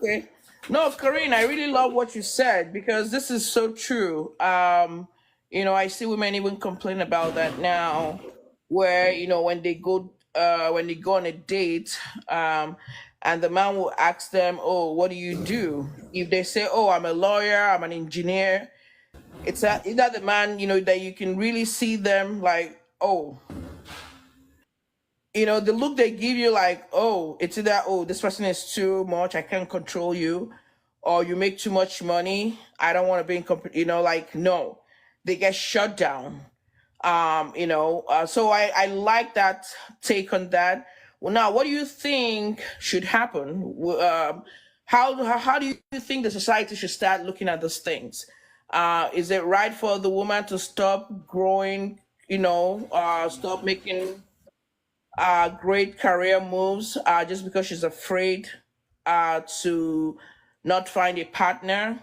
Okay. No, Corinne, I really love what you said because this is so true. I see women even complain about that now, where when they go on a date, and the man will ask them, "Oh, what do you do?" If they say, "Oh, I'm a lawyer, I'm an engineer," it's that the man, that you can really see them like, "Oh, the look they give you, like, oh, it's either, oh, this person is too much, I can't control you, or you make too much money, I don't want to be in like, no, they get shut down. So I like that take on that. Well, now, what do you think should happen? How do you think the society should start looking at those things? Is it right for the woman to stop growing, stop making great career moves just because she's afraid to not find a partner?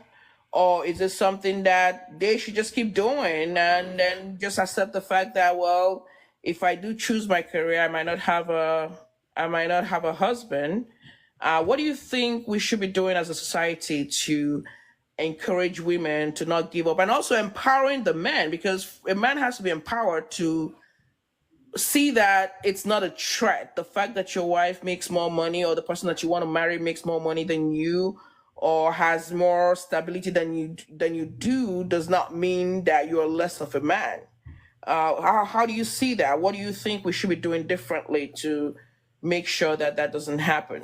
Or is it something that they should just keep doing and then just accept the fact that, well, if I do choose my career, I might not have a husband? What do you think we should be doing as a society to encourage women to not give up, and also empowering the men, because a man has to be empowered to see that it's not a threat. The fact that your wife makes more money, or the person that you want to marry makes more money than you, or has more stability than you do, does not mean that you're less of a man. How do you see that? What do you think we should be doing differently to make sure that that doesn't happen?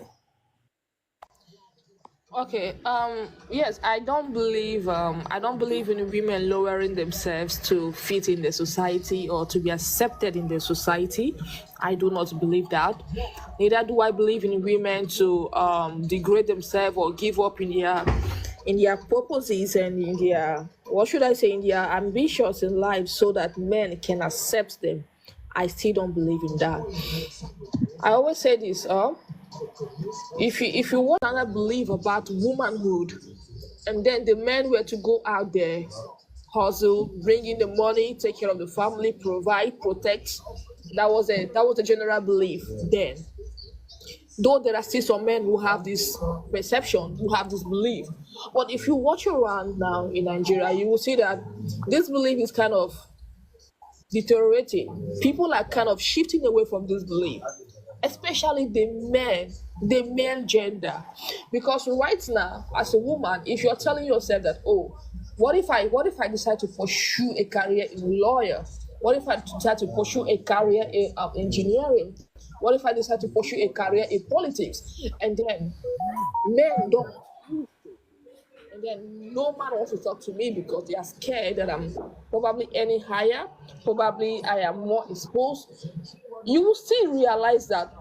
Okay. Yes, I don't believe in women lowering themselves to fit in the society or to be accepted in the society. I do not believe that. Neither do I believe in women to degrade themselves or give up in their purposes and in their, what should I say, in their ambitions in life so that men can accept them. I still don't believe in that. I always say this. If you want to believe about womanhood, and then the men were to go out there, hustle, bring in the money, take care of the family, provide, protect. That was a general belief then. Though there are still some men who have this perception, who have this belief. But if you watch around now in Nigeria, you will see that this belief is kind of deteriorating. People are kind of shifting away from this belief, especially the male gender. Because right now, as a woman, if you're telling yourself that, oh, what if I decide to pursue a career in lawyer? What if I decide to pursue a career in engineering? What if I decide to pursue a career in politics? And then men don't, and then no man wants to talk to me because they are scared that I'm probably earning higher, probably I am more exposed. You will still realize that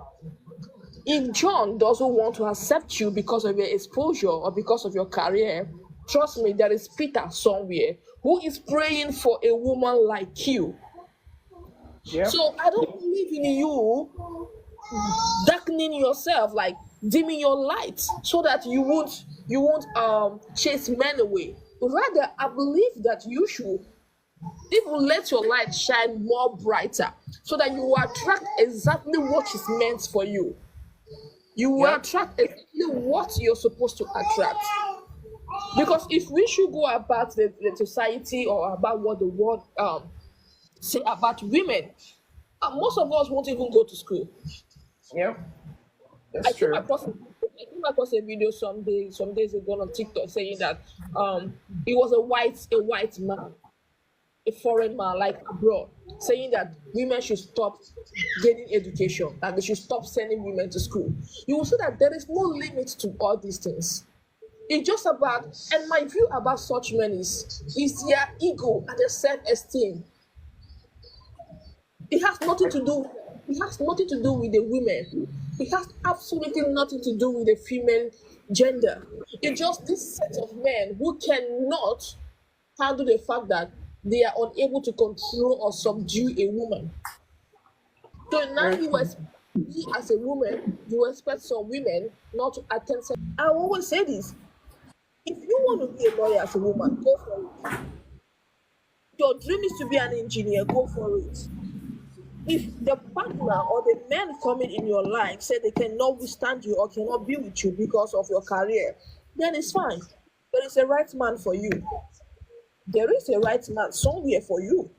if John doesn't want to accept you because of your exposure or because of your career, trust me, there is Peter somewhere who is praying for a woman like you. Yep. So I don't believe in you darkening yourself, like dimming your light, so that you won't chase men away. Rather, I believe that you should even let your light shine more brighter, so that you will attract exactly what is meant for you. You will Yep. attract exactly what you're supposed to attract. Because if we should go about the society or about what the world say about women, most of us won't even go to school. Yep. I That's came true. across I came across a video some days ago on TikTok saying that it was a white man, a foreign man, like abroad, saying that women should stop gaining education, that they should stop sending women to school. You will see that there is no limit to all these things. It's just about, and my view about such men is their ego and their self-esteem. It has nothing to do. It has nothing to do with the women. It has absolutely nothing to do with the female gender. It's just this set of men who cannot handle the fact that they are unable to control or subdue a woman. So now Very you true. expect me as a woman, you expect some women not to attend. I always say this: if you want to be a lawyer as a woman, go for it. Your dream is to be an engineer, go for it. If the partner or the men coming in your life say they cannot withstand you or cannot be with you because of your career, then it's fine. There is a right man for you. There is a right man somewhere for you.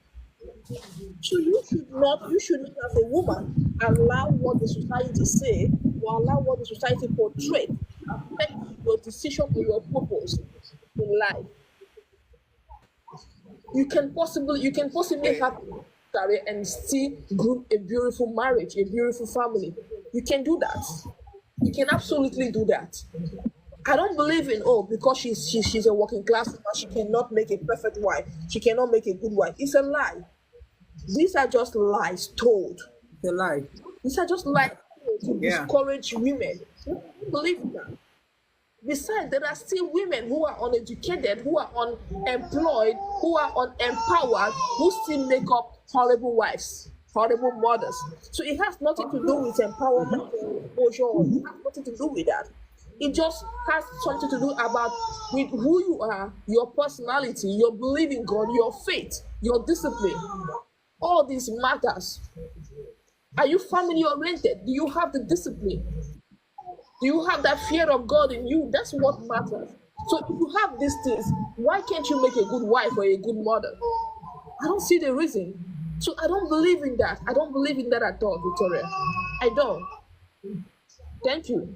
So you should not as a woman allow what the society say or allow what the society portray affect your decision or your purpose in life. You can possibly have a career and still groom a beautiful marriage, a beautiful family. You can do that. You can absolutely do that. I don't believe in, oh, because she's a working class woman, she cannot make a perfect wife, she cannot make a good wife. It's a lie. These are just lies told. The lie. These are just lies told to Yeah. discourage women. I don't believe in that. Besides, there are still women who are uneducated, who are unemployed, who are unempowered, who still make up horrible wives, horrible mothers. So it has nothing to do with empowerment or exposure. It has nothing to do with that. It just has something to do about with who you are, your personality, your belief in God, your faith, your discipline. All these matters. Are you family oriented? Do you have the discipline? Do you have that fear of God in you? That's what matters. So if you have these things, why can't you make a good wife or a good mother? I don't see the reason. So I don't believe in that. I don't believe in that at all, Victoria. I don't. Thank you.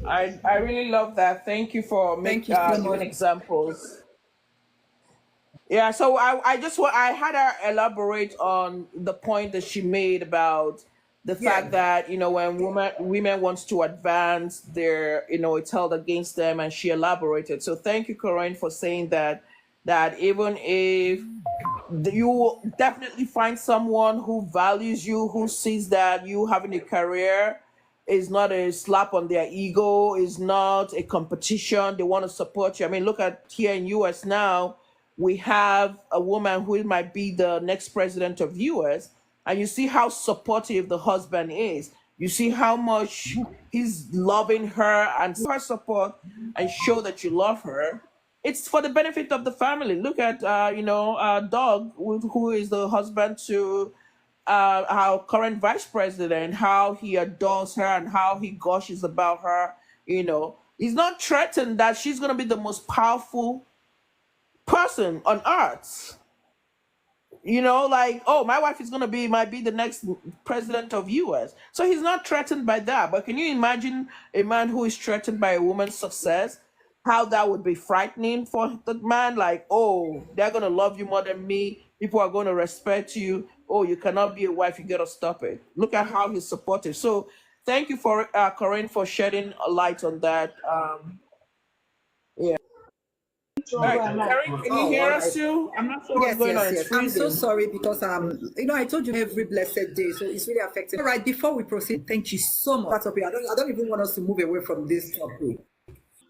I really love that. Thank you for Thank you so giving much. examples. Yeah, so I had her elaborate on the point that she made about the fact Yeah. that when women wants to advance, it's held against them, and she elaborated. So thank you, Corinne, for saying that even if you will definitely find someone who values you, who sees that you having a career is not a slap on their ego, is not a competition. They want to support you. I mean, look at here in US now, we have a woman who might be the next president of US, and you see how supportive the husband is. You see how much he's loving her and her support, and show that you love her. It's for the benefit of the family. Look at Doug, who is the husband to our current vice president, how he adores her and how he gushes about her. He's not threatened that she's going to be the most powerful person on earth. Like, oh, my wife is going to might be the next president of US. So he's not threatened by that. But can you imagine a man who is threatened by a woman's success? How that would be frightening for the man. Like, oh, they're going to love you more than me. People are going to respect you. Oh, you cannot be a wife. You got to stop it. Look at how he's supportive. So thank you for Corinne for shedding a light on that. Yeah. All right, Karen, can you Oh, hear all us right. too? I'm not sure what's Yes, going yes, on. It's yes. I'm so freezing. sorry because I told you every blessed day, so it's really affecting. All right, before we proceed, thank you so much. That topic. I don't even want us to move away from this topic.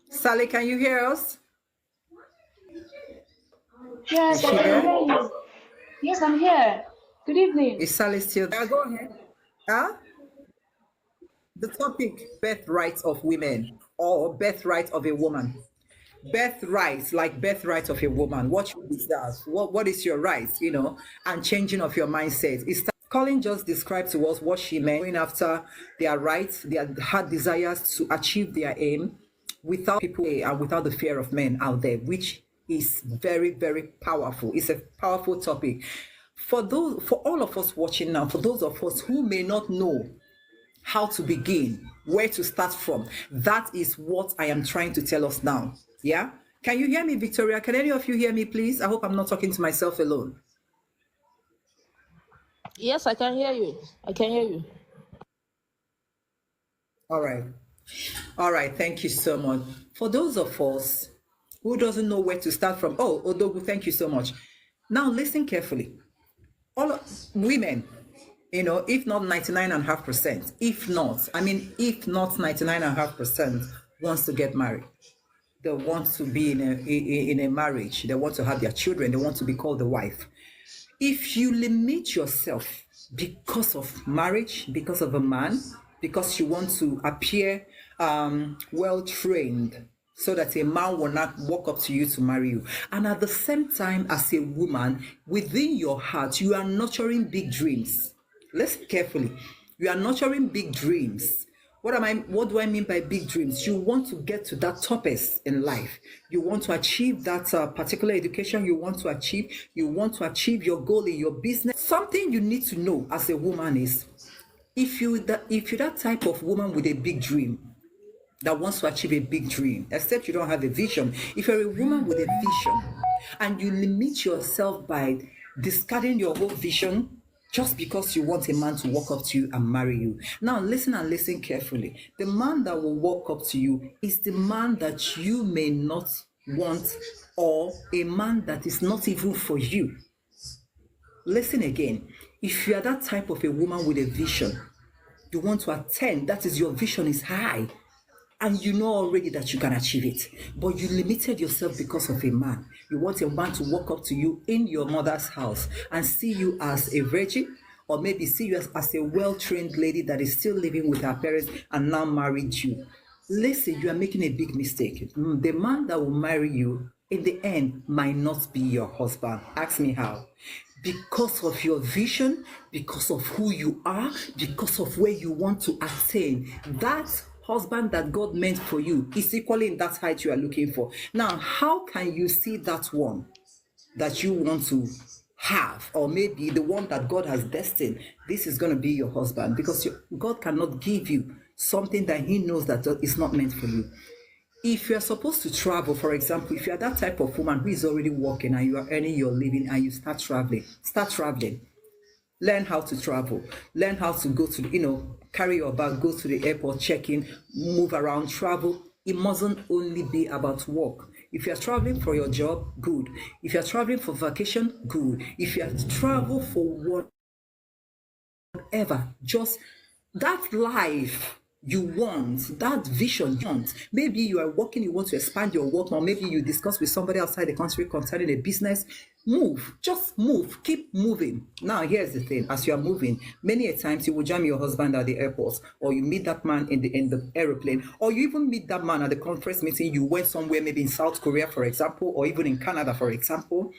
Sally, can you hear us? Yes, Is I she can there? hear you. Yes, I'm here. Good evening. Is Sally still there? Go ahead. Huh? The topic: birthright of women or birthright of a woman. Birthright, like birthright of a woman. What is that? What is your right? And changing of your mindset. Colin just described to us what she meant, going after their rights, their heart desires to achieve their aim without people and without the fear of men out there, which is very, very powerful. It's a powerful topic. For all of us watching now, for those of us who may not know how to begin, where to start from, that is what I am trying to tell us now. Yeah? Can you hear me, Victoria? Can any of you hear me, please? I hope I'm not talking to myself alone. Yes, I can hear you. I can hear you. All right. All right. Thank you so much. For those of us who doesn't know where to start from, oh, Odogu, thank you so much. Now listen carefully. All women, if not 99.5%, if not 99.5% wants to get married. They want to be in a marriage. They want to have their children. They want to be called the wife. If you limit yourself because of marriage, because of a man, because you want to appear well trained, so that a man will not walk up to you to marry you, and at the same time, as a woman, within your heart, you are nurturing big dreams. Listen carefully. You are nurturing big dreams. What do I mean by big dreams? You want to get to that toppest in life. You want to achieve that particular education you want to achieve. You want to achieve your goal in your business. Something you need to know as a woman is, if you're that type of woman with a big dream, that wants to achieve a big dream, except you don't have a vision. If you're a woman with a vision and you limit yourself by discarding your whole vision just because you want a man to walk up to you and marry you. Now listen and listen carefully. The man that will walk up to you is the man that you may not want, or a man that is not even for you. Listen again. If you are that type of a woman with a vision, you want to attain, that is, your vision is high, and you know already that you can achieve it, but you limited yourself because of a man. You want a man to walk up to you in your mother's house and see you as a virgin, or maybe see you as a well-trained lady that is still living with her parents and now married you. Listen, you are making a big mistake. The man that will marry you in the end might not be your husband. Ask me how. Because of your vision, because of who you are, because of where you want to attain. That husband that God meant for you is equally in that height you are looking for. Now, how can you see that one that you want to have, or maybe the one that God has destined? This is going to be your husband, because God cannot give you something that he knows that is not meant for you. If you are supposed to travel, for example, if you are that type of woman who is already working and you are earning your living and you start traveling. Learn how to travel. Learn how to go to, carry your bag, go to the airport, check in, move around, travel. It mustn't only be about work. If you're traveling for your job, good. If you're traveling for vacation, good. If you have to travel for whatever, just that life you want, that vision you want. Maybe you are working, you want to expand your work, or maybe you discuss with somebody outside the country concerning a business. Move, just move, keep moving. Now, here's the thing. As you are moving, many a times you will jam your husband at the airport, or you meet that man in the aeroplane, or you even meet that man at the conference meeting. You went somewhere, maybe in South Korea, for example, or even in Canada, for example.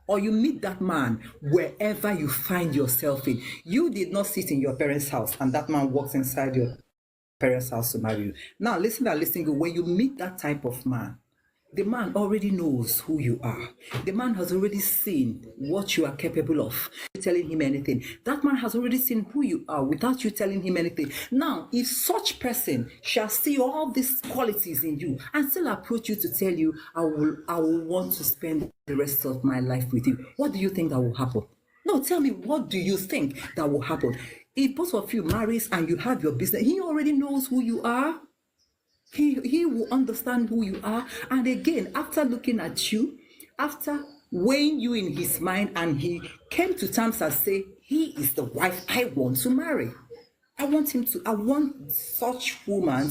Or you meet that man wherever you find yourself in. You did not sit in your parents' house, and that man walks inside your parents' house to marry you. Now, listen good. When you meet that type of man, the man already knows who you are. The man has already seen what you are capable of. Telling him anything. That man has already seen who you are without you telling him anything. Now, if such person shall see all these qualities in you and still approach you to tell you, I will want to spend the rest of my life with you, what do you think that will happen? No, tell me, what do you think that will happen? If both of you marries and you have your business, he already knows who you are. He will understand who you are. And again, after looking at you, after weighing you in his mind, and he came to terms and say, he is the wife I want to marry. I want such woman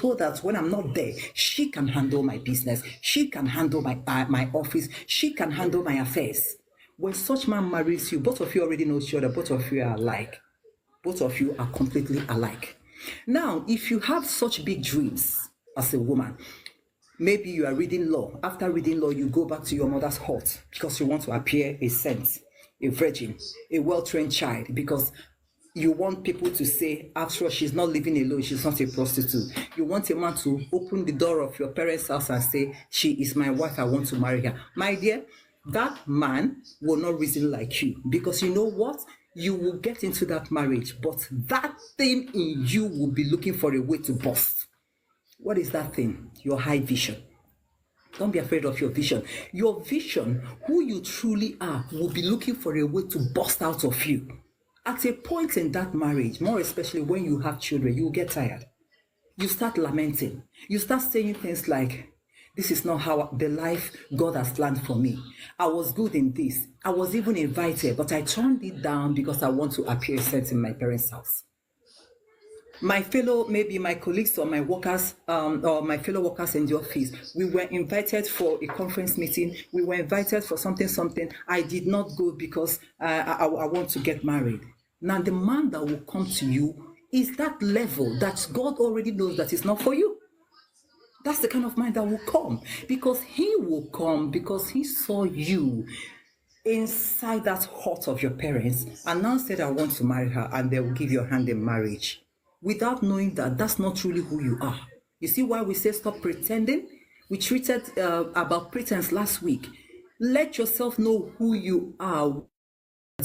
so that when I'm not there, she can handle my business. She can handle my office. She can handle my affairs. When such man marries you, both of you already know each other. Both of you are alike. Both of you are completely alike. Now, if you have such big dreams as a woman, maybe you are reading law. After reading law, you go back to your mother's hut because you want to appear a saint, a virgin, a well-trained child, because you want people to say, after all, she's not living alone, she's not a prostitute. You want a man to open the door of your parents' house and say, she is my wife, I want to marry her. My dear, that man will not reason like you, because you know what? You will get into that marriage, but that thing in you will be looking for a way to burst. What is that thing? Your high vision. Don't be afraid of your vision. Your vision, who you truly are, will be looking for a way to burst out of you. At a point in that marriage, more especially when you have children, you will get tired. You start lamenting. You start saying things like, this is not how the life God has planned for me. I was good in this. I was even invited, but I turned it down because I want to appear sent in my parents' house. Maybe my colleagues or my workers, or my fellow workers in the office, we were invited for a conference meeting. We were invited for something. I did not go because I want to get married. Now, the man that will come to you is that level that God already knows that is not for you. That's the kind of man that will come, because he will come because he saw you inside that heart of your parents and now said, I want to marry her, and they will give your hand in marriage without knowing that that's not truly who you are. You see why we say stop pretending? We treated about pretense last week. Let yourself know who you are.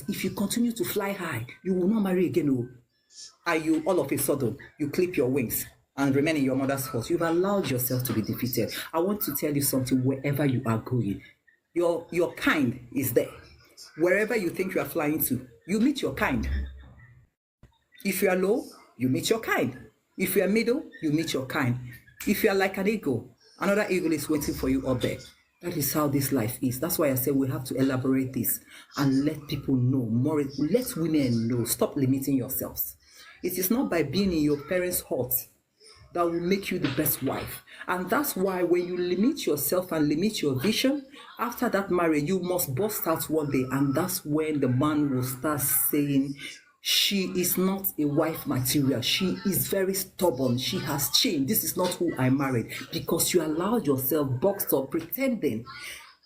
If you continue to fly high, you will not marry again. Oh. And you, all of a sudden, you clip your wings and remain in your mother's house. You've allowed yourself to be defeated. I want to tell you something. Wherever you are going, your kind is there. Wherever you think you are flying to, you meet your kind. If you are low, you meet your kind. If you are middle, you meet your kind. If you are like an eagle, another eagle is waiting for you up there. That is how this life is. That's why I say we have to elaborate this and let people know more. Let women know. Stop limiting yourselves. It is not by being in your parents' heart that will make you the best wife. And that's why when you limit yourself and limit your vision, after that marriage, you must burst out one day. And that's when the man will start saying, she is not a wife material. She is very stubborn. She has changed. This is not who I married. Because you allowed yourself boxed up, pretending,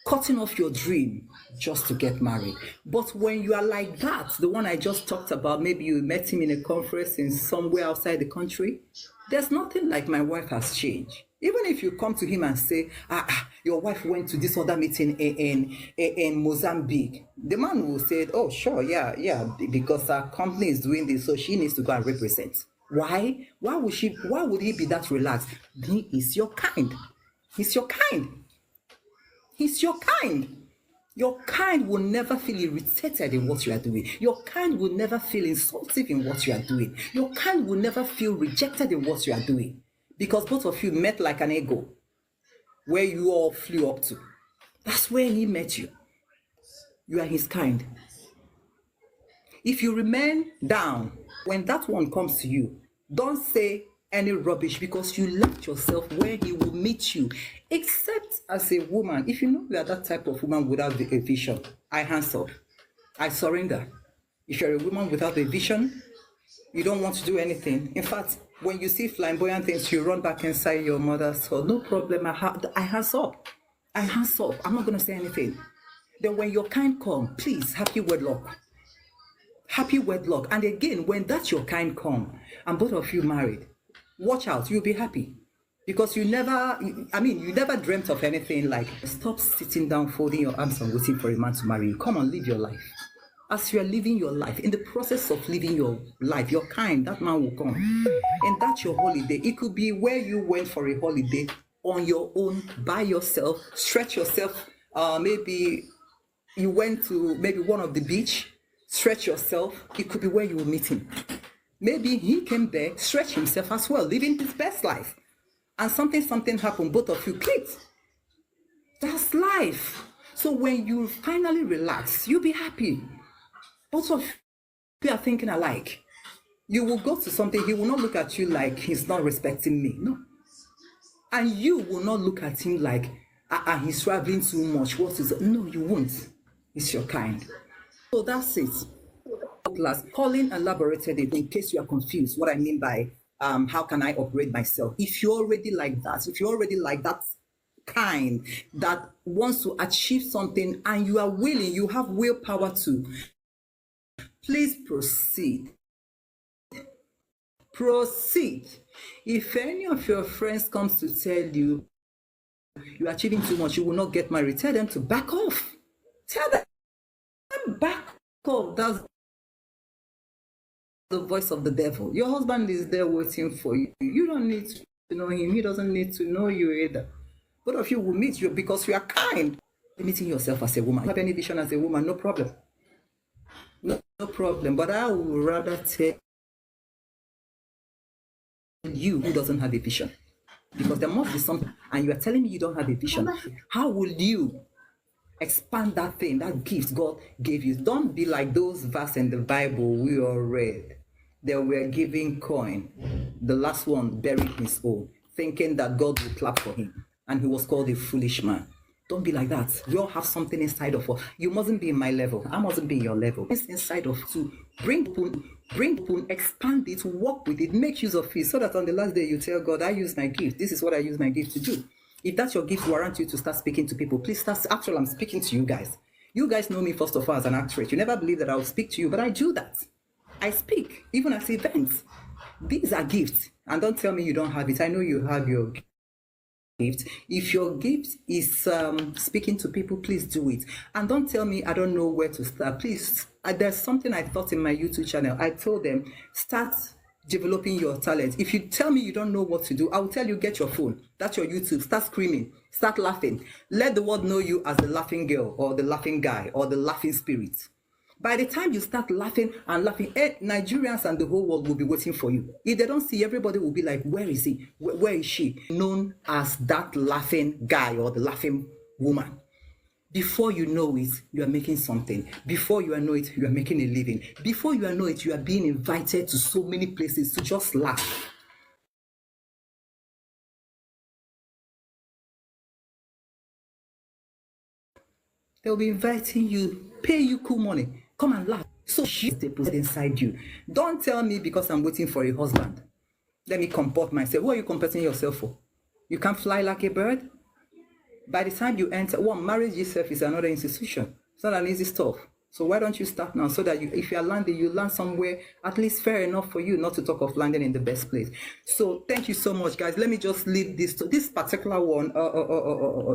cutting off your dream just to get married. But when you are like that, the one I just talked about, maybe you met him in a conference in somewhere outside the country, there's nothing like my wife has changed. Even if you come to him and say, your wife went to this other meeting in Mozambique, the man will say, oh, sure, yeah, because our company is doing this, so she needs to go and represent. Why? Why would he be that relaxed? He is your kind. He's your kind. He's your kind. Your kind will never feel irritated in what you are doing. Your kind will never feel insultive in what you are doing. Your kind will never feel rejected in what you are doing. Because both of you met like an eagle, where you all flew up to. That's where he met you. You are his kind. If you remain down, when that one comes to you, don't say any rubbish, because you left yourself where he will meet you. Except as a woman, if you know you are that type of woman without a vision, I hands up. I surrender. If you're a woman without a vision, you don't want to do anything. In fact, when you see flamboyant things, you run back inside your mother's house. No problem. I hands up. I hands up. I'm not going to say anything. Then when your kind come, please, happy wedlock. Happy wedlock. And again, when that's your kind come, and both of you married, watch out. You'll be happy. Because you never dreamt of anything like, stop sitting down, folding your arms and waiting for a man to marry you. Come on, live your life. As you are living your life, in the process of living your life, your kind, that man will come. And that's your holiday. It could be where you went for a holiday on your own, by yourself, stretch yourself. Maybe you went to maybe one of the beach, stretch yourself. It could be where you will meet him. Maybe he came there, stretch himself as well, living his best life. And something happened, both of you clicked. That's life. So when you finally relax, you'll be happy. Both of you are thinking alike. You will go to something, he will not look at you like he's not respecting me. No. And you will not look at him like, he's traveling too much. What is it? No, you won't. It's your kind. So that's it. Class, Colin elaborated it in case you are confused. What I mean by how can I operate myself? If you're already like that kind that wants to achieve something and you are willing, you have willpower to, please proceed. Proceed. If any of your friends comes to tell you you're achieving too much, you will not get married, tell them to back off. Tell them back off. That's the voice of the devil. Your husband is there waiting for you. You don't need to know him. He doesn't need to know you either. Both of you will meet you because you are kind. Limiting yourself as a woman. You have any vision as a woman, no problem. No problem. But I would rather tell you who doesn't have a vision. Because there must be something, and you are telling me you don't have a vision. How will you expand that thing, that gift God gave you? Don't be like those verses in the Bible we all read. They were giving coin. The last one buried his own, thinking that God would clap for him. And he was called a foolish man. Don't be like that. We all have something inside of us. You mustn't be in my level. I mustn't be in your level. It's inside of you. Bring, expand it, work with it, make use of it, so that on the last day you tell God, I use my gift. This is what I use my gift to do. If that's your gift, warrant you to start speaking to people. Please start. Actually, I'm speaking to you guys. You guys know me first of all as an actress. You never believe that I'll speak to you, but I do that. I speak, even at events. These are gifts. And don't tell me you don't have it. I know you have your gift. If your gift is speaking to people, please do it. And don't tell me I don't know where to start. Please, there's something I thought in my YouTube channel. I told them, start developing your talent. If you tell me you don't know what to do, I will tell you, get your phone. That's your YouTube. Start screaming. Start laughing. Let the world know you as the laughing girl or the laughing guy or the laughing spirit. By the time you start laughing and laughing, Nigerians and the whole world will be waiting for you. If they don't see, everybody will be like, where is he? Where is she? Known as that laughing guy or the laughing woman. Before you know it, you are making something. Before you know it, you are making a living. Before you know it, you are being invited to so many places to just laugh. They'll be inviting you, pay you cool money. Come and laugh. So she's deposited inside you. Don't tell me because I'm waiting for a husband. Let me comport myself. What are you comporting yourself for? You can't fly like a bird? By the time you enter, marriage itself is another institution. It's not an easy stuff. So why don't you start now so that if you are landing, you land somewhere at least fair enough for you, not to talk of landing in the best place. So thank you so much, guys. Let me just leave this. This particular one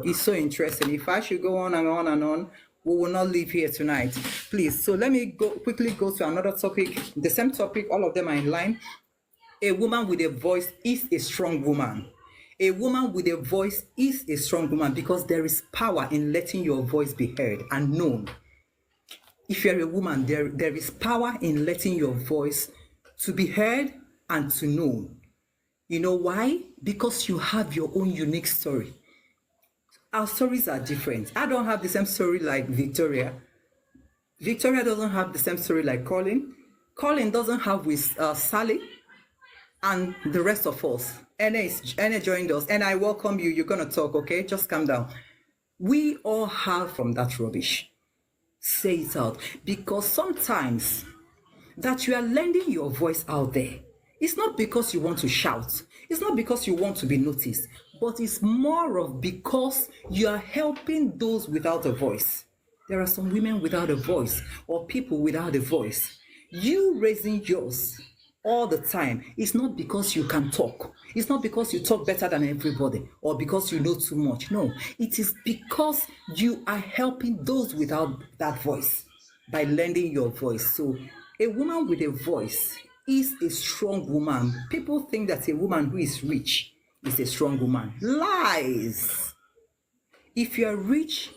is so interesting. If I should go on and on and on, we will not leave here tonight, please. So let me quickly go to another topic. The same topic, all of them are in line. A woman with a voice is a strong woman. A woman with a voice is a strong woman because there is power in letting your voice be heard and known. If you're a woman, there is power in letting your voice to be heard and to know. You know why? Because you have your own unique story. Our stories are different. I don't have the same story like Victoria. Victoria doesn't have the same story like Colin. Colin doesn't have with Sally and the rest of us. Anna joined us, and I welcome you. You're going to talk, okay? Just calm down. We all have from that rubbish. Say it out. Because sometimes that you are lending your voice out there, it's not because you want to shout. It's not because you want to be noticed. But it's more of because you are helping those without a voice. There are some women without a voice or people without a voice. You raising yours all the time, it's not because you can talk. It's not because you talk better than everybody or because you know too much. No, it is because you are helping those without that voice by lending your voice. So a woman with a voice is a strong woman. People think that a woman who is rich is a strong woman. Lies. If you are rich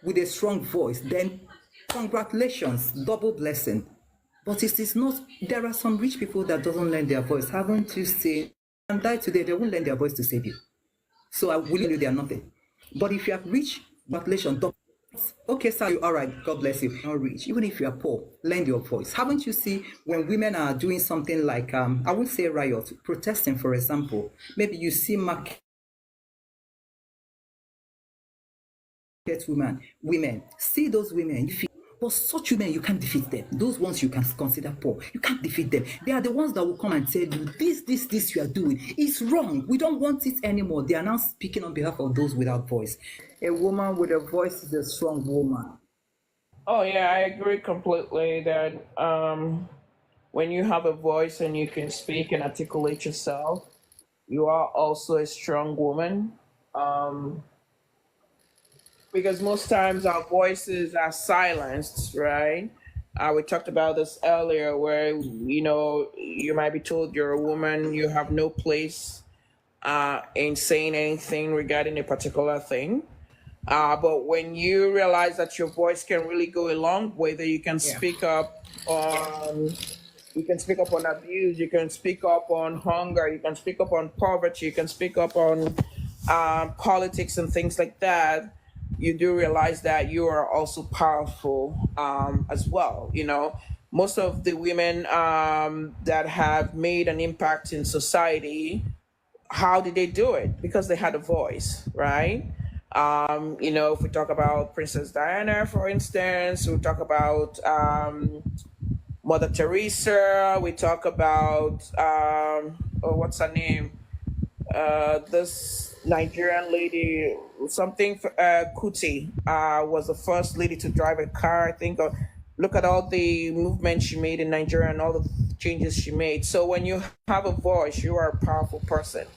with a strong voice, then congratulations, double blessing. But it is not. There are some rich people that doesn't lend their voice. Haven't you seen? And die today, they won't lend their voice to save you. So I will tell you they are nothing. But if you are rich, congratulations, double. Okay, sir, all right, God bless you. You're not rich. Even if you are poor, lend your voice. Haven't you seen when women are doing something like, I would say riot, protesting, for example, maybe you see market women, see those women, but such women, you can't defeat them. Those ones you can consider poor, you can't defeat them. They are the ones that will come and tell you, this you are doing is wrong. We don't want it anymore. They are now speaking on behalf of those without voice. A woman with a voice is a strong woman. Oh yeah, I agree completely that when you have a voice and you can speak and articulate yourself, you are also a strong woman. Because most times our voices are silenced, right? We talked about this earlier where, you might be told you're a woman, you have no place in saying anything regarding a particular thing. But when you realize that your voice can really go a long way, that you can speak up on abuse, you can speak up on hunger, you can speak up on poverty, you can speak up on politics and things like that, you do realize that you are also powerful as well. Most of the women that have made an impact in society, how did they do it? Because they had a voice, right? If we talk about Princess Diana, for instance, we talk about Mother Teresa, we talk about, what's her name? this Nigerian lady, something Kuti, was the first lady to drive a car. I think. Look at all the movements she made in Nigeria and all the changes she made. So when you have a voice, you are a powerful person.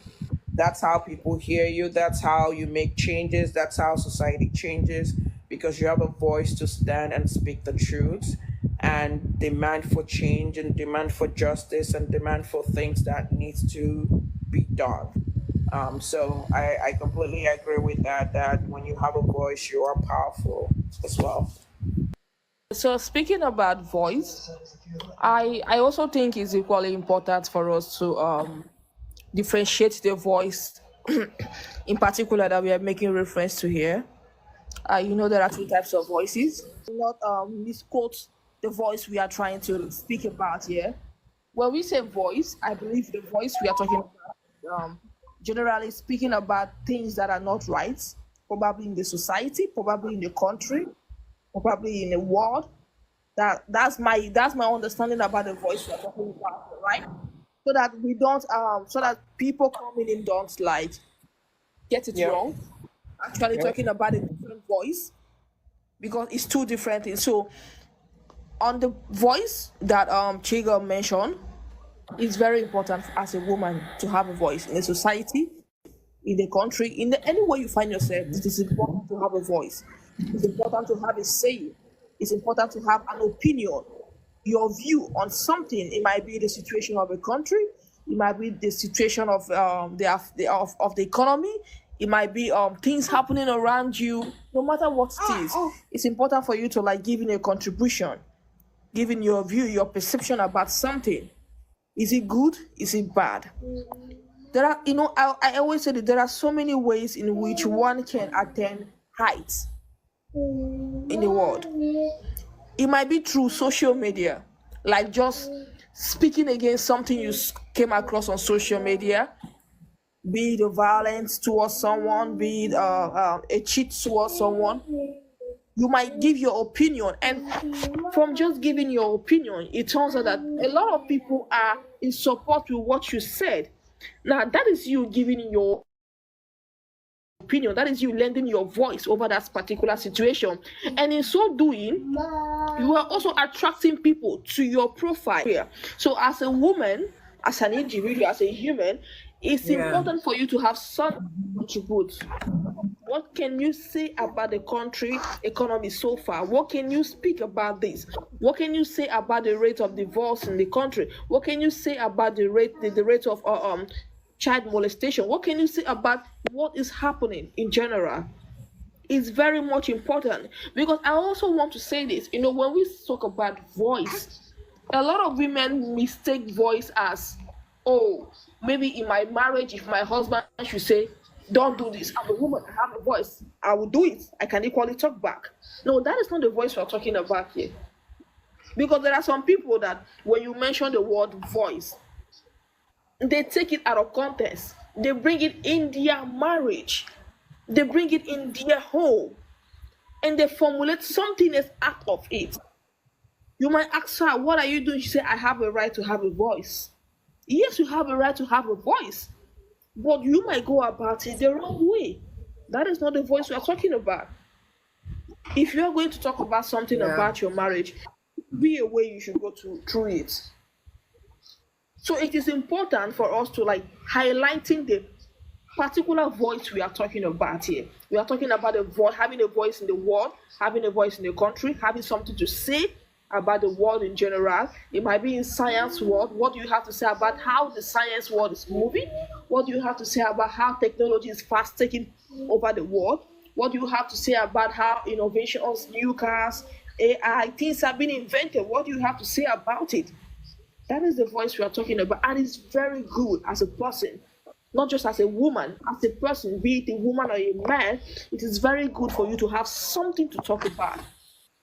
That's how people hear you. That's how you make changes. That's how society changes, because you have a voice to stand and speak the truth and demand for change and demand for justice and demand for things that needs to be done. So I completely agree with that, that when you have a voice, you are powerful as well. So speaking about voice, I also think it's equally important for us to differentiate the voice in particular that we are making reference to here. There are two types of voices. Not misquote the voice we are trying to speak about here. When we say voice, I believe the voice we are talking about, generally speaking about things that are not right, probably in the society, probably in the country, probably in the world. That's my understanding about the voice we are talking about, right? So that we don't so that people coming in don't like get it Yeah. wrong. Actually Yeah. talking about a different voice, because it's two different things. So on the voice that Chiga mentioned, it's very important as a woman to have a voice in a society, in the country, anywhere you find yourself. It is important to have a voice. It's important to have a say. It's important to have an opinion, your view on something. It might be the situation of a country. It might be the situation of the economy. It might be things happening around you. No matter what it is, it's important for you to like giving a contribution, giving your view, your perception about something. Is it good? Is it bad? There are, I always say that there are so many ways in which one can attain heights in the world. It might be through social media, like just speaking against something you came across on social media, be it a violence towards someone, be it a cheat towards someone. You might give your opinion, and from just giving your opinion, it turns out that a lot of people are in support with what you said. Now, that is you giving your opinion, that is you lending your voice over that particular situation, and in so doing you are also attracting people to your profile. So as a woman, as an individual, as a human, it's important for you to have something to contribute. What can you say about the country economy so far? What can you speak about this? What can you say about the rate of divorce in the country? What can you say about the rate of child molestation? What can you say about what is happening in general? It's very much important, because I also want to say this. When we talk about voice, a lot of women mistake voice as, oh, maybe in my marriage, if my husband should say, don't do this, I'm a woman, I have a voice, I will do it, I can equally talk back. No, that is not the voice we're talking about here. Because there are some people that when you mention the word voice, they take it out of context. They bring it in their marriage, they bring it in their home, and they formulate something as out of it. You might ask her, what are you doing? She say, I have a right to have a voice. Yes, you have a right to have a voice, but you might go about it the wrong way. That is not the voice we are talking about. If you are going to talk about something about your marriage, be a way you should go through it. So it is important for us to like highlighting the particular voice we are talking about here. We are talking about having a voice in the world, having a voice in the country, having something to say about the world in general. It might be in science world. What do you have to say about how the science world is moving? What do you have to say about how technology is fast taking over the world? What do you have to say about how innovations, new cars, AI, things have been invented? What do you have to say about it? That is the voice we are talking about, and it's very good as a person, not just as a woman, as a person, be it a woman or a man. It is very good for you to have something to talk about.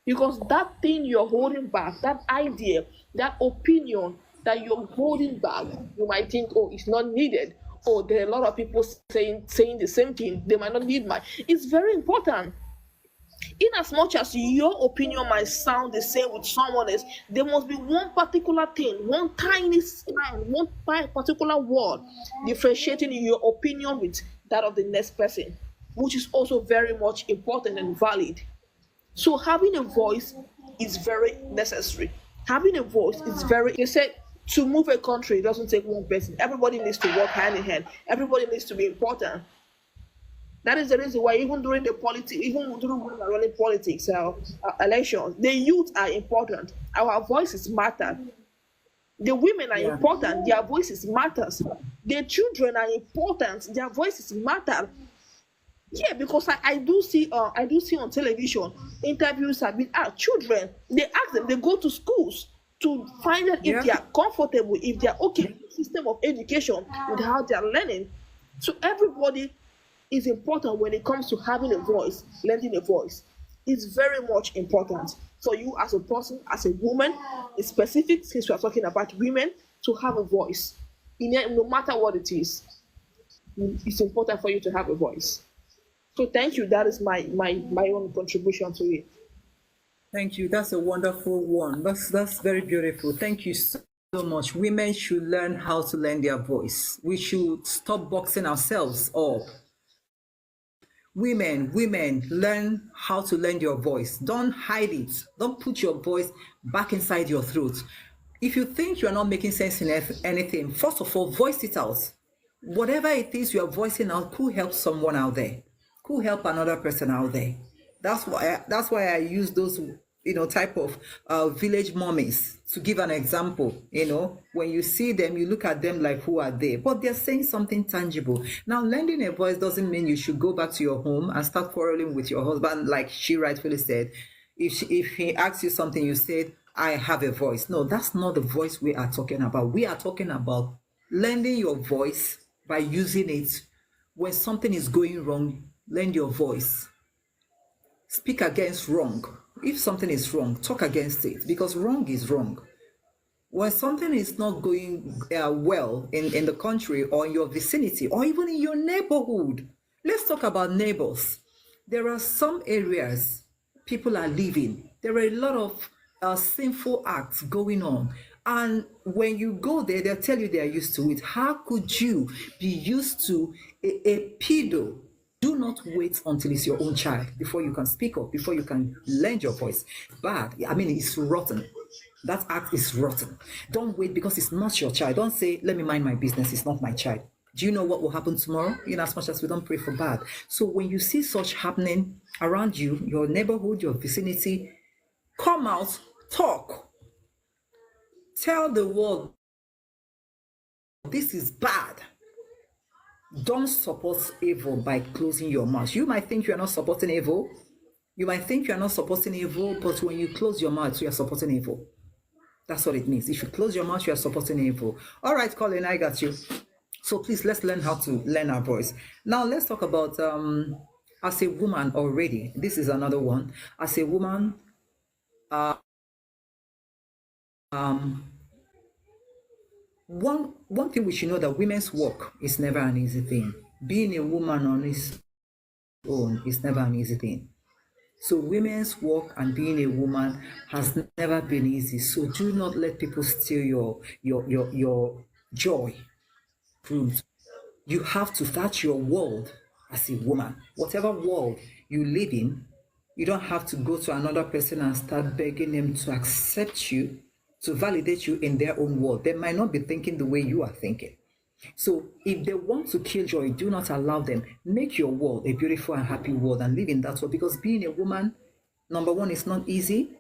Because that thing you're holding back, that idea, that opinion that you're holding back, you might think, oh, it's not needed. Oh, there are a lot of people saying the same thing. They might not need mine. It's very important. In as much as your opinion might sound the same with someone else, there must be one particular thing, one tiny sign, one particular word differentiating your opinion with that of the next person, which is also very much important and valid. So having a voice is very necessary. Having a voice is very, they said, to move a country, it doesn't take one person. Everybody needs to work hand in hand. Everybody needs to be important. That is the reason why even during the politics, even during when we're running politics, elections, the youth are important. Our voices matter. The women are Yeah. important. Their voices matters. The children are important. Their voices matter. Yeah, because I do see on television interviews have been asked. Children, they ask them, they go to schools to find out if Yeah. they are comfortable, if they are okay with the system of education, with how they are learning. So everybody is important when it comes to having a voice, lending a voice. It's very much important for you as a person, as a woman, in specific, since we are talking about women, to have a voice. No matter what it is, it's important for you to have a voice. So thank you. That is my own contribution to it. Thank you. That's a wonderful one. That's very beautiful. Thank you so much. Women should learn how to lend their voice. We should stop boxing ourselves up. Women, learn how to lend your voice. Don't hide it. Don't put your voice back inside your throat. If you think you are not making sense in anything, first of all, voice it out. Whatever it is you are voicing out could help someone out there, could help another person out there. That's why I use those type of village mummies to give an example. When you see them, you look at them like, who are they? But they're saying something tangible. Now, lending a voice doesn't mean you should go back to your home and start quarreling with your husband, like she rightfully said. If he asks you something, you said, I have a voice. No, that's not the voice we are talking about. We are talking about lending your voice by using it. When something is going wrong, lend your voice. Speak against wrong. If something is wrong, talk against it, because wrong is wrong. When something is not going well in the country or in your vicinity or even in your neighborhood, let's talk about neighbors. There are some areas people are living. There are a lot of sinful acts going on. And when you go there, they'll tell you they are used to it. How could you be used to a pedo? Do not wait until it's your own child before you can speak up, before you can lend your voice. Bad. I mean, it's rotten. That act is rotten. Don't wait because it's not your child. Don't say, let me mind my business. It's not my child. Do you know what will happen tomorrow? As much as we don't pray for bad. So when you see such happening around you, your neighborhood, your vicinity, come out, talk. Tell the world, this is bad. Don't support evil by closing your mouth. You might think you are not supporting evil. But when you close your mouth, you are supporting evil. That's what it means. If you close your mouth, you are supporting evil. All right, Colin, I got you. So please, let's learn how to learn our voice. Now, let's talk about as a woman already. This is another one. As a woman, one thing we should know, that women's work is never an easy thing. Being a woman on its own is never an easy thing. So women's work and being a woman has never been easy. So do not let people steal your joy. You have to start your world as a woman. Whatever world you live in, you don't have to go to another person and start begging them to accept you, to validate you in their own world. They might not be thinking the way you are thinking. So if they want to kill joy, do not allow them. Make your world a beautiful and happy world and live in that world. Because being a woman, number one, is not easy.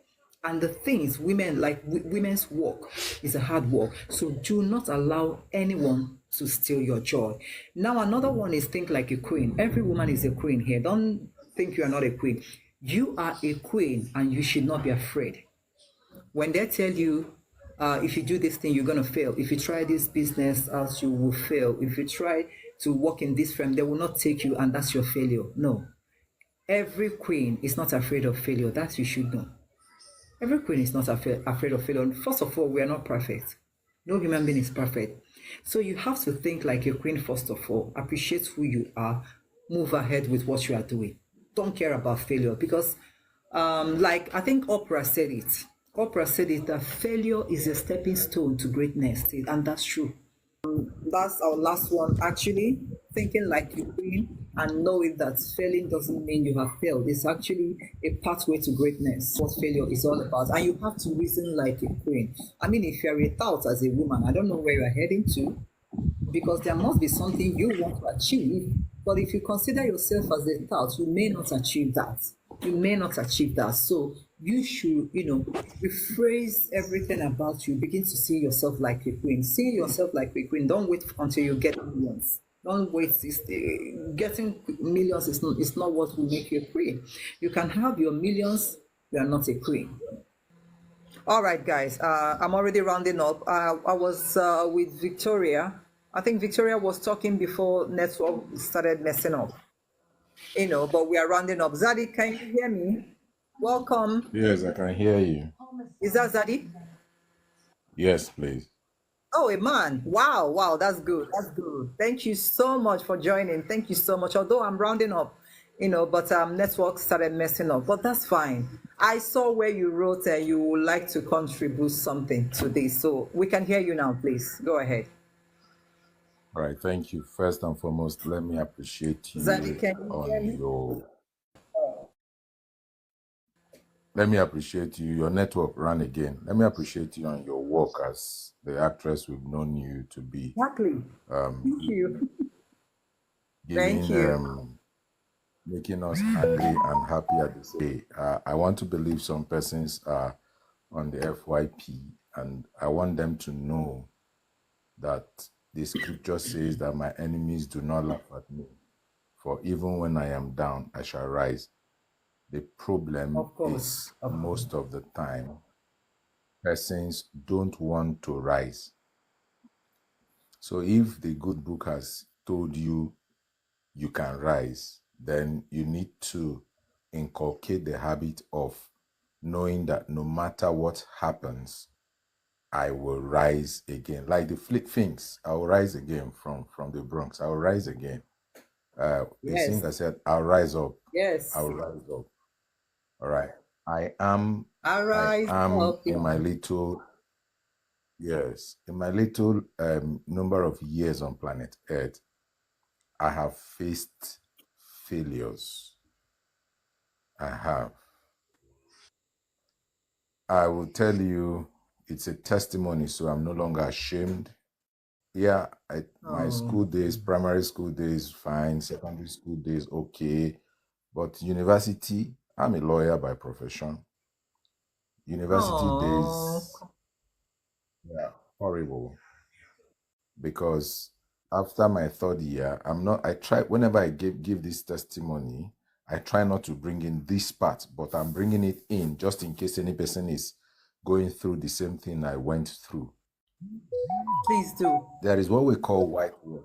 And the things women's work is a hard work. So do not allow anyone to steal your joy. Now, another one is think like a queen. Every woman is a queen here. Don't think you are not a queen. You are a queen and you should not be afraid. When they tell you, if you do this thing, you're going to fail. If you try this business out, you will fail. If you try to work in this firm, they will not take you and that's your failure. No. Every queen is not afraid of failure. That you should know. Every queen is not afraid of failure. First of all, we are not perfect. No human being is perfect. So you have to think like a queen first of all. Appreciate who you are. Move ahead with what you are doing. Don't care about failure, because Like I think Oprah said it. Oprah said it that failure is a stepping stone to greatness, and that's true. That's our last one, actually. Thinking like a queen and knowing that failing doesn't mean you have failed. It's actually a pathway to greatness. What failure is all about, and you have to reason like a queen. I mean, if you're a tout as a woman, I don't know where you're heading to, because there must be something you want to achieve. But if you consider yourself as a tout, you may not achieve that. You may not achieve that. So you should, rephrase everything about you. Begin to see yourself like a queen. See yourself like a queen. Don't wait until you get millions. Don't wait. Getting millions is not what will make you a queen. You can have your millions. You are not a queen. All right, guys. I'm already rounding up. I was with Victoria. I think Victoria was talking before network started messing up. But we are rounding up. Zaddy, can you hear me? Welcome. Yes, I can hear you. Is that Zaddy? Yes, please. Oh, a man. Wow, wow, that's good. That's good. Thank you so much for joining. Thank you so much. Although I'm rounding up, but network started messing up. But that's fine. I saw where you wrote you would like to contribute something to this. So we can hear you now, please. Go ahead. All right, thank you. First and foremost, let me appreciate you Zaddy, can you hear me? Let me appreciate you. Your network ran again. Let me appreciate you on your work as the actress we've known you to be. Exactly. Thank you. Thank you. Making us angry and happy at the same day. I want to believe some persons are on the FYP, and I want them to know that the scripture says that my enemies do not laugh at me, for even when I am down, I shall rise. The problem is most of the time, persons don't want to rise. So if the good book has told you you can rise, then you need to inculcate the habit of knowing that no matter what happens, I will rise again. Like the Fleet Finks, I will rise again from the Bronx. I will rise again. The singer said, I'll rise up. Yes. I'll rise up. All right. I am in my little number of years on planet Earth, I have faced failures. I have. I will tell you, it's a testimony, so I'm no longer ashamed. Yeah, my school days, primary school days, fine. Secondary school days, okay. But university, I'm a lawyer by profession. University days, yeah, horrible. Because after my third year, whenever I give this testimony, I try not to bring in this part, but I'm bringing it in just in case any person is going through the same thing I went through. Please do. There is what we call whitewash.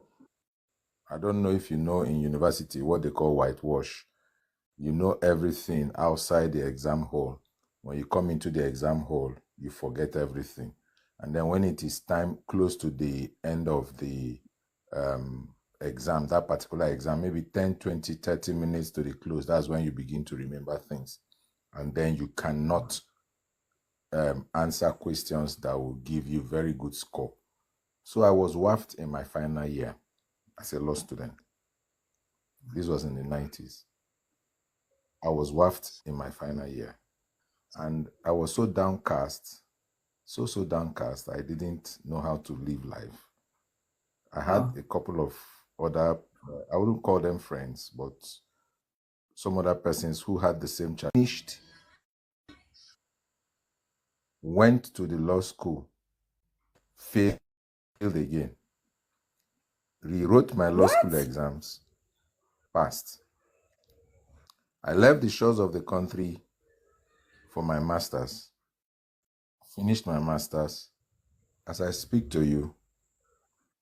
I don't know if you know in university what they call whitewash. You know everything outside the exam hall. When you come into the exam hall, you forget everything. And then when it is time close to the end of the exam, that particular exam, maybe 10, 20, 30 minutes to the close, that's when you begin to remember things. And then you cannot answer questions that will give you very good score. So I was WAFT in my final year as a law student. This was in the 90s. I was WAFT in my final year. And I was so downcast, so downcast, I didn't know how to live life. I had a couple of other, I wouldn't call them friends, but some other persons who had the same challenge. Finished, went to the law school, failed again, rewrote my law school exams, passed. I left the shores of the country for my master's, finished my master's. As I speak to you,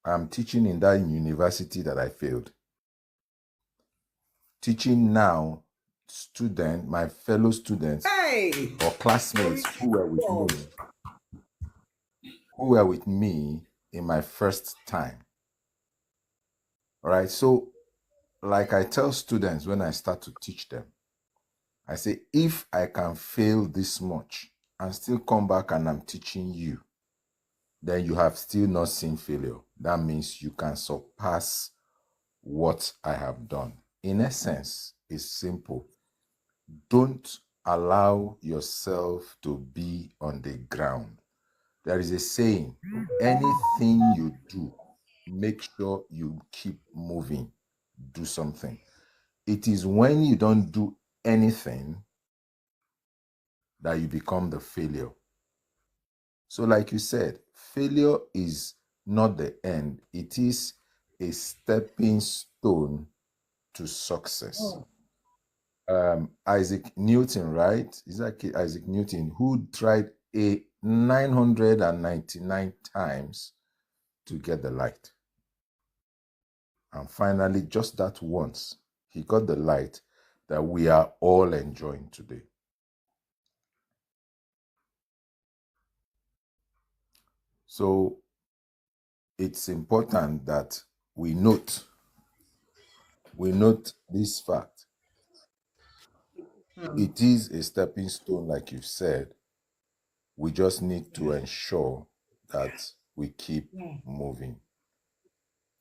I'm teaching in that university that I failed. Teaching now my fellow students or classmates who were with me in my first time. All right, so like I tell students when I start to teach them, I say, if I can fail this much and still come back and I'm teaching you, then you have still not seen failure. That means you can surpass what I have done. In essence, it's simple. Don't allow yourself to be on the ground. There is a saying, anything you do, make sure you keep moving, do something. It is when you don't do anything that you become the failure. So like you said, failure is not the end. It is a stepping stone to success. Isaac Newton, right? Is that Isaac Newton, who tried 999 times to get the light. And finally, just that once, he got the light that we are all enjoying today. So it's important that we note this fact. It is a stepping stone, like you said. We just need to ensure that we keep moving.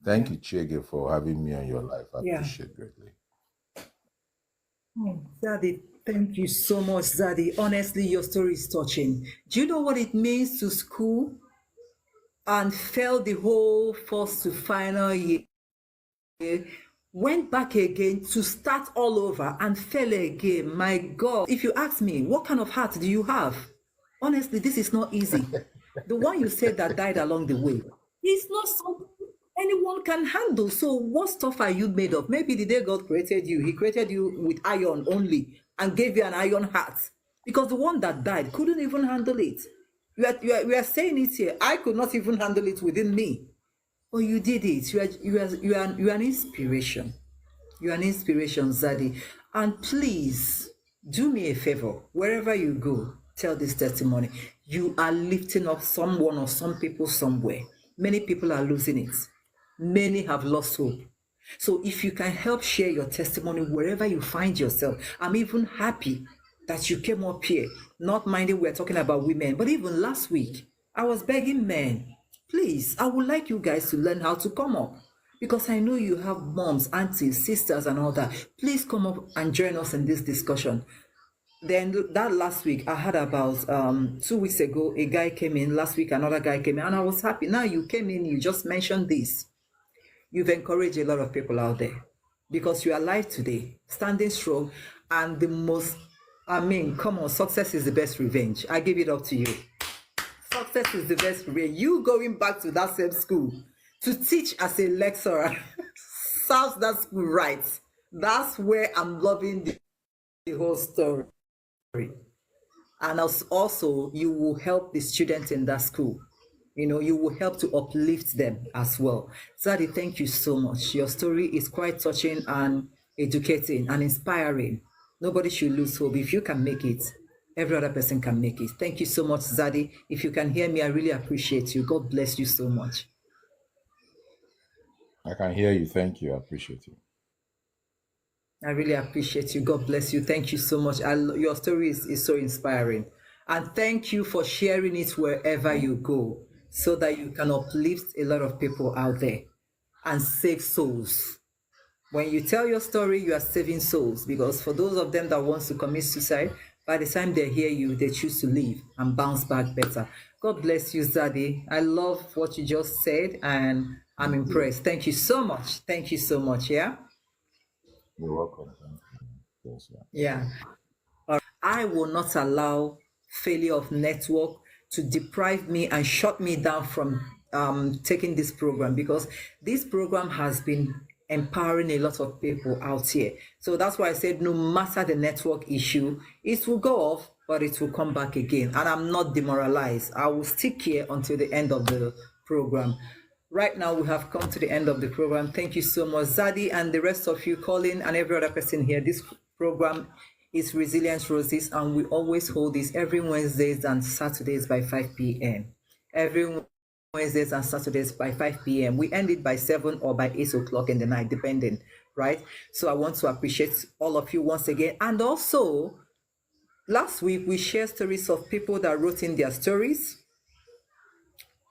Thank you, Chege, for having me on your life. I appreciate greatly. Zaddy, thank you so much, Zaddy. Honestly, your story is touching. Do you know what it means to school and fail the whole first to final year? Went back again to start all over and fell again. My God, if you ask me, what kind of heart do you have? Honestly, this is not easy. The one you said that died along the way, it's not something anyone can handle. So what stuff are you made of? Maybe the day God created you, he created you with iron only and gave you an iron heart, because the one that died couldn't even handle it. We are saying it here. I could not even handle it within me. But you did it. You are an inspiration. You are an inspiration, Zaddy. And please do me a favor. Wherever you go, tell this testimony. You are lifting up someone or some people somewhere. Many people are losing it. Many have lost hope. So if you can help share your testimony wherever you find yourself, I'm even happy that you came up here, not minding we're talking about women, but even last week, I was begging men, please, I would like you guys to learn how to come up, because I know you have moms, aunties, sisters, and all that. Please come up and join us in this discussion. Then that last week, I had about 2 weeks ago, a guy came in. Last week, another guy came in, and I was happy. Now you came in, you just mentioned this. You've encouraged a lot of people out there because you are alive today, standing strong, and the most, come on, success is the best revenge. I give it up to you. Success is the best revenge. You going back to that same school to teach as a lecturer serves that school right. That's where I'm loving the whole story. And also, you will help the students in that school. You know, you will help to uplift them as well. Zaddy, thank you so much. Your story is quite touching and educating and inspiring. Nobody should lose hope. If you can make it, every other person can make it. Thank you so much, Zaddy. If you can hear me, I really appreciate you. God bless you so much. I can hear you. Thank you. I appreciate you. I really appreciate you. God bless you. Thank you so much. Your story is so inspiring. And thank you for sharing it wherever you go, so that you can uplift a lot of people out there and save souls. When you tell your story, you are saving souls, because for those of them that wants to commit suicide, by the time they hear you, they choose to leave and bounce back better. God bless you, Zaddy. I love what you just said, and I'm impressed. Thank you so much. Thank you so much. Yeah. You're welcome. Yes, yeah. I will not allow failure of network to deprive me and shut me down from taking this program, because this program has been empowering a lot of people out here. So that's why I said no matter the network issue, it will go off, but it will come back again. And I'm not demoralized. I will stick here until the end of the program. Right now, we have come to the end of the program. Thank you so much, Zaddy, and the rest of you, Colin, and every other person here. This program is Resilience Roses, and we always hold this every Wednesdays and Saturdays by 5 p.m. Every Wednesdays and Saturdays by 5 p.m. We end it by 7 or by 8 o'clock in the night, depending. right? So I want to appreciate all of you once again. And also, last week we shared stories of people that wrote in their stories.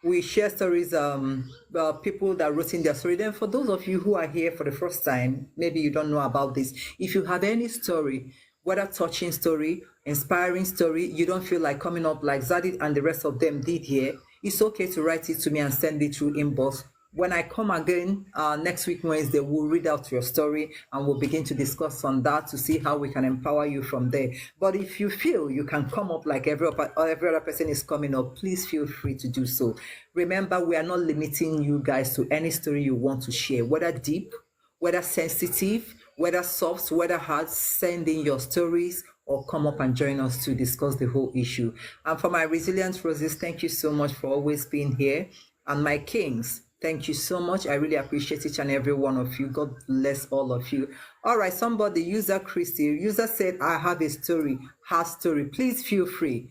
We share stories about people that wrote in their story. Then for those of you who are here for the first time, maybe you don't know about this. If you have any story, whether touching story, inspiring story, you don't feel like coming up like Zadid and the rest of them did here, it's okay to write it to me and send it through inbox. When I come again next week, Wednesday, we'll read out your story and we'll begin to discuss on that to see how we can empower you from there. But if you feel you can come up like every other person is coming up, please feel free to do so. Remember, we are not limiting you guys to any story you want to share, whether deep, whether sensitive, whether soft, whether hard. Send in your stories or come up and join us to discuss the whole issue. And for my resilient roses, thank you so much for always being here. And my kings, thank you so much. I really appreciate each and every one of you. God bless all of you. All right, somebody, user Christy. User said, I have a story, her story. Please feel free.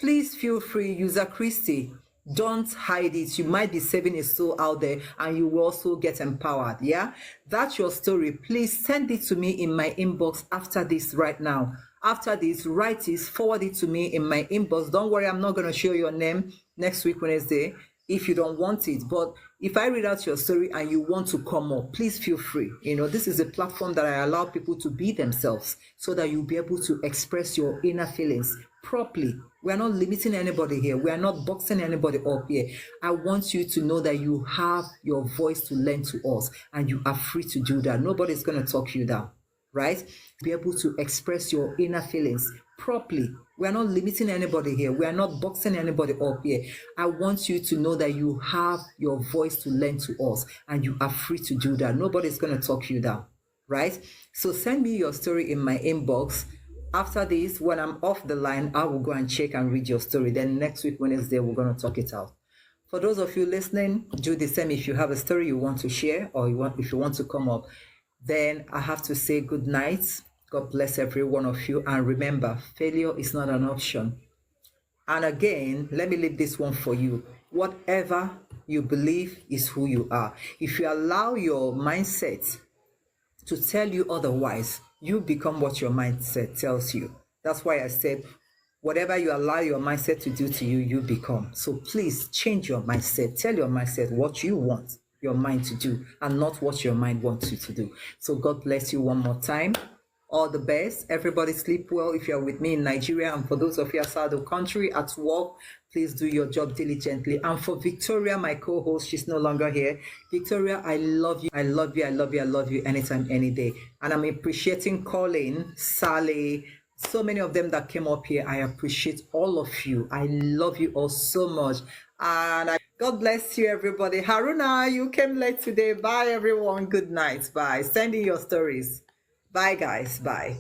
Please feel free, user Christy. Don't hide it. You might be saving a soul out there and you will also get empowered. Yeah, that's your story. Please send it to me in my inbox after this right now. After this, write it, forward it to me in my inbox. Don't worry, I'm not going to show your name next week, Wednesday, if you don't want it. But if I read out your story and you want to come up, please feel free. You know, this is a platform that I allow people to be themselves so that you'll be able to express your inner feelings properly. We are not limiting anybody here. We are not boxing anybody up here. I want you to know that you have your voice to lend to us and you are free to do that. Nobody's going to talk you down, right? Be able to express your inner feelings properly. We are not limiting anybody here. We are not boxing anybody up here. I want you to know that you have your voice to lend to us and you are free to do that. Nobody's going to talk you down, right? So send me your story in my inbox. After this, when I'm off the line, I will go and check and read your story. Then next week, Wednesday, we're going to talk it out. For those of you listening, do the same. If you have a story you want to share or if you want to come up, then I have to say good night. God bless every one of you. And remember, failure is not an option. And again, let me leave this one for you. Whatever you believe is who you are. If you allow your mindset to tell you otherwise, you become what your mindset tells you. That's why I said, whatever you allow your mindset to do to you, you become. So please change your mindset. Tell your mindset what you want your mind to do and not what your mind wants you to do. So God bless you one more time. All the best. Everybody sleep well if you're with me in Nigeria. And for those of you outside the country at work, please do your job diligently. And for Victoria, my co-host, she's no longer here. Victoria, I love you. I love you. I love you. I love you anytime, any day. And I'm appreciating Colin, Sally, so many of them that came up here. I appreciate all of you. I love you all so much. And God bless you, everybody. Haruna, you came late today. Bye, everyone. Good night. Bye. Send in your stories. Bye, guys. Bye.